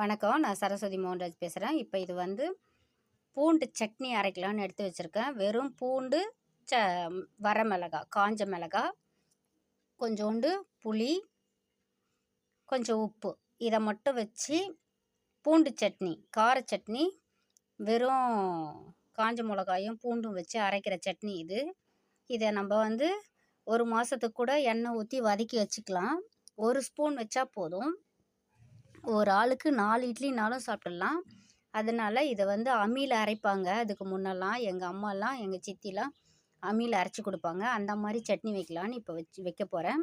வணக்கம். நான் சரஸ்வதி மோகன்ராஜ் பேசுகிறேன். இப்போ இது வந்து பூண்டு சட்னி அரைக்கலான்னு எடுத்து வச்சுருக்கேன். வெறும் பூண்டு, ச வரமிளகா, காஞ்ச மிளகா, கொஞ்சோண்டு புளி, கொஞ்சம் உப்பு, இதை மட்டும் வச்சு பூண்டு சட்னி, கார சட்னி, வெறும் காஞ்ச மிளகாயும் பூண்டும் வச்சு அரைக்கிற சட்னி இது. இதை நம்ம வந்து ஒரு மாதத்துக்கு கூட எண்ணெய் ஊற்றி வதக்கி வச்சுக்கலாம். ஒரு ஸ்பூன் வச்சா போதும். ஒரு ஆளுக்கு 4 இட்லினாலும் சாப்பிட்றலாம். அதனால் இதை வந்து அம்மியில் அரைப்பாங்க. அதுக்கு முன்னெல்லாம் எங்கள் அம்மாலாம், எங்கள் சித்திலாம் அம்மியில் அரைச்சி கொடுப்பாங்க. அந்த மாதிரி சட்னி வைக்கலான்னு இப்போ வைக்க போகிறேன்.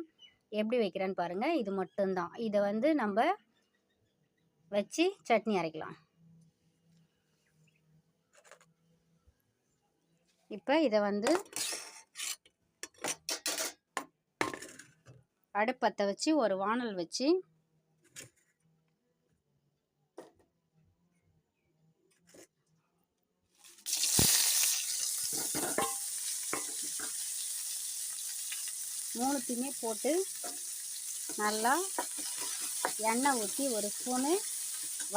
எப்படி வைக்கிறேன்னு பாருங்கள். இது மட்டும்தான். இதை வந்து நம்ம வச்சு சட்னி அரைக்கலாம். இப்போ இதை வந்து அடுப்பத்தை வச்சு ஒரு வானல் வச்சு மூணுத்தையுமே போட்டு நல்லா எண்ணெய் ஊற்றி ஒரு ஸ்பூனு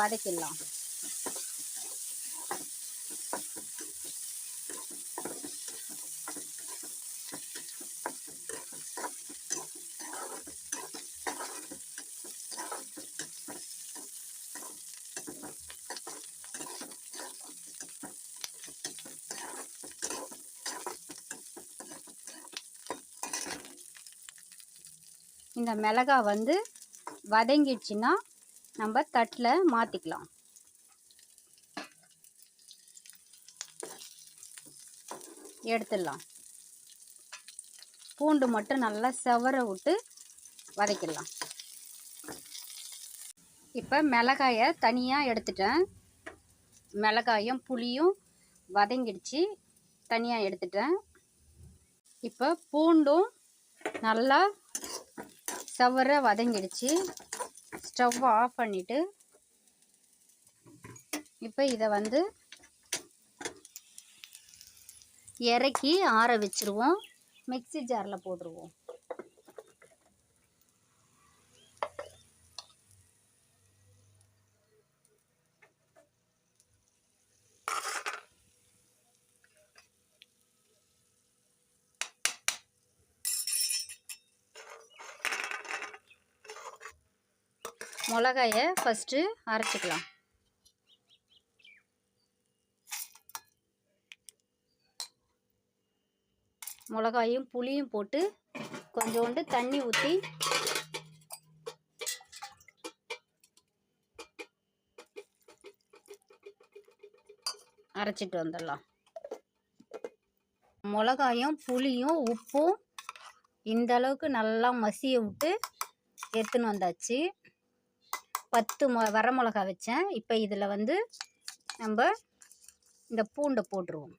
வதக்கிடலாம். இந்த மிளகாய் வந்து வதங்கிடுச்சுன்னா நம்ம தட்டில் மாற்றிக்கலாம். எடுத்துடலாம். பூண்டு மட்டும் நல்லா செவர விட்டு வதக்கிடலாம். இப்போ மிளகாயை தனியாக எடுத்துட்டேன். மிளகாயும் புளியும் வதங்கிடுச்சு, தனியாக எடுத்துட்டேன். இப்போ பூண்டும் நல்லா செவர வதங்கிடுச்சு. ஸ்டவ் ஆஃப் பண்ணிவிட்டு இப்போ இதை வந்து இறக்கி ஆற வச்சுருவோம். மிக்ஸி ஜாரில் போட்டுருவோம். மிளகாயை ஃபஸ்ட்டு அரைச்சிக்கலாம். மிளகாயும் புளியும் போட்டு கொஞ்சோண்டு தண்ணி ஊற்றி அரைச்சிட்டு வந்துடலாம். மிளகாயும் புளியும் உப்பும் இந்த அளவுக்கு நல்லா மசிய விட்டு எடுத்துன்னு வந்தாச்சு. 10 வரமிளகா வச்சேன். இப்போ இதில் வந்து நம்ம இந்த பூண்டை போட்டுருவோம்.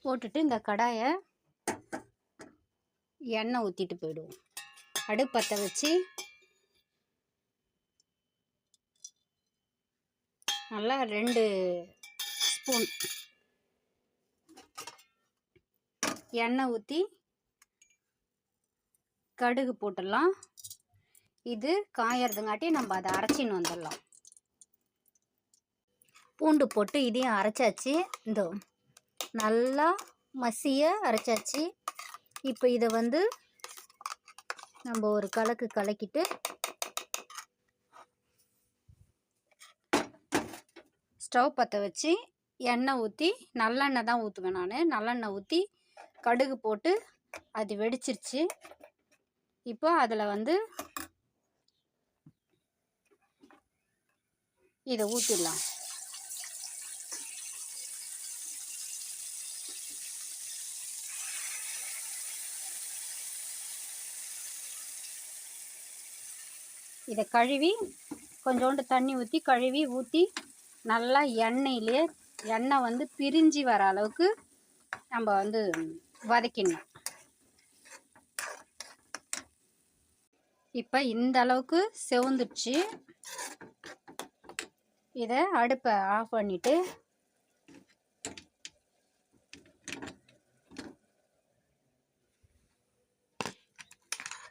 போட்டுட்டு இந்த கடாயை எண்ணெய் ஊற்றிட்டு போயிடுவோம். அடுப்பத்தை வச்சு நல்லா 2 ஸ்பூன் எண்ணெய் ஊற்றி கடுகு போட்டுடலாம். இது காயறதுங்காட்டி நம்ம அதை அரைச்சின்னு வந்துடலாம். பூண்டு போட்டு இதையும் அரைச்சாச்சு. இந்த நல்லா மசிய அரைச்சாச்சு. இப்போ இதை வந்து நம்ம ஒரு கலக்கிட்டு ஸ்டவ் பற்ற வச்சு எண்ணெய் ஊற்றி, நல்லெண்ணெய் தான் ஊற்றுவேன் நான். நல்லெண்ணெய் ஊற்றி கடுகு போட்டு அது வெடிச்சிருச்சு. இப்போ அதில் வந்து இதை ஊற்றிடலாம். இதை கழுவி கொஞ்சோண்டு தண்ணி ஊற்றி நல்லா எண்ணெய் வந்து பிரிஞ்சு வர அளவுக்கு நம்ம வந்து வதக்கிடணும். இப்போ இந்த அளவுக்கு செவந்துடுச்சு. இதை அடுப்பை ஆஃப் பண்ணிவிட்டு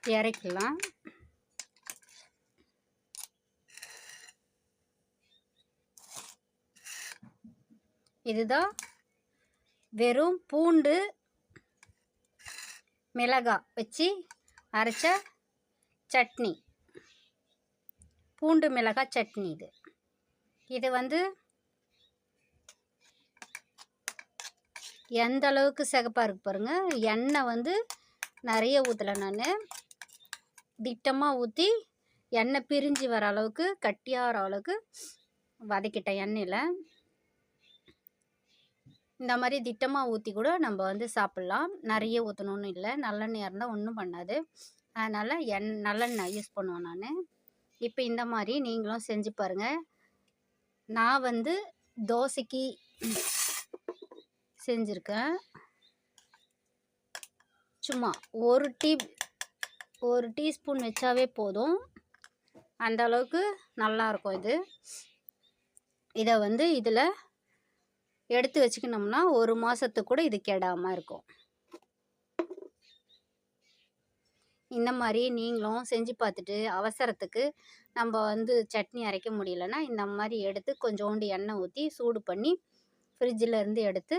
இறக்கலாம். இதுதான் வெறும் பூண்டு மிளகாய் வச்சு அரைச்ச சட்னி, பூண்டு மிளகாய் சட்னி. இது வந்து எந்த அளவுக்கு சிகப்பாக இருக்கு பாருங்கள். எண்ணெய் வந்து நிறைய ஊற்றலை, நான் திட்டமாக ஊற்றி எண்ணெய் பிரிஞ்சு வர அளவுக்கு கட்டியாகிற அளவுக்கு வதக்கிட்டேன் எண்ணெயில். இந்த மாதிரி திட்டமாக ஊற்றி கூட நம்ம வந்து சாப்பிட்லாம், நிறைய ஊற்றணுன்னு இல்லை. நல்லெண்ணெய் இருந்தால் ஒன்றும் பண்ணாது, அதனால் நல்லெண்ணெய் யூஸ் பண்ணுவேன் நான். இப்போ இந்த மாதிரி நீங்களும் செஞ்சு பாருங்கள். நான் வந்து தோசைக்கு செஞ்சுருக்கேன். சும்மா ஒரு டீஸ்பூன் வச்சாவே போதும், அந்த அளவுக்கு நல்லாயிருக்கும். இதை வந்து இதில் எடுத்து வச்சுக்கணும்னா 1 மாதத்துக்கு கூட இது கெடாமல் இருக்கும். இந்த மாதிரி நீங்களும் செஞ்சு பார்த்துட்டு, அவசரத்துக்கு நம்ம வந்து சட்னி அரைக்க முடியலன்னா இந்த மாதிரி எடுத்து கொஞ்சோண்டு எண்ணெய் ஊற்றி சூடு பண்ணி ஃப்ரிட்ஜில் இருந்து எடுத்து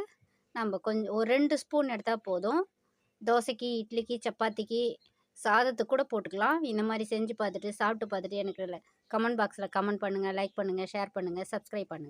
நம்ம கொஞ்சம் ஒரு 2 ஸ்பூன் எடுத்தால் போதும். தோசைக்கு, இட்லிக்கு, சப்பாத்திக்கு, சாதத்துக்கு கூட போட்டுக்கலாம். இந்த மாதிரி செஞ்சு பார்த்துட்டு சாப்பிட்டு பார்த்துட்டு எனக்கு கமெண்ட் பாக்ஸில் கமெண்ட் பண்ணுங்கள், லைக் பண்ணுங்கள், ஷேர் பண்ணுங்கள், சப்ஸ்கிரைப் பண்ணுங்கள்.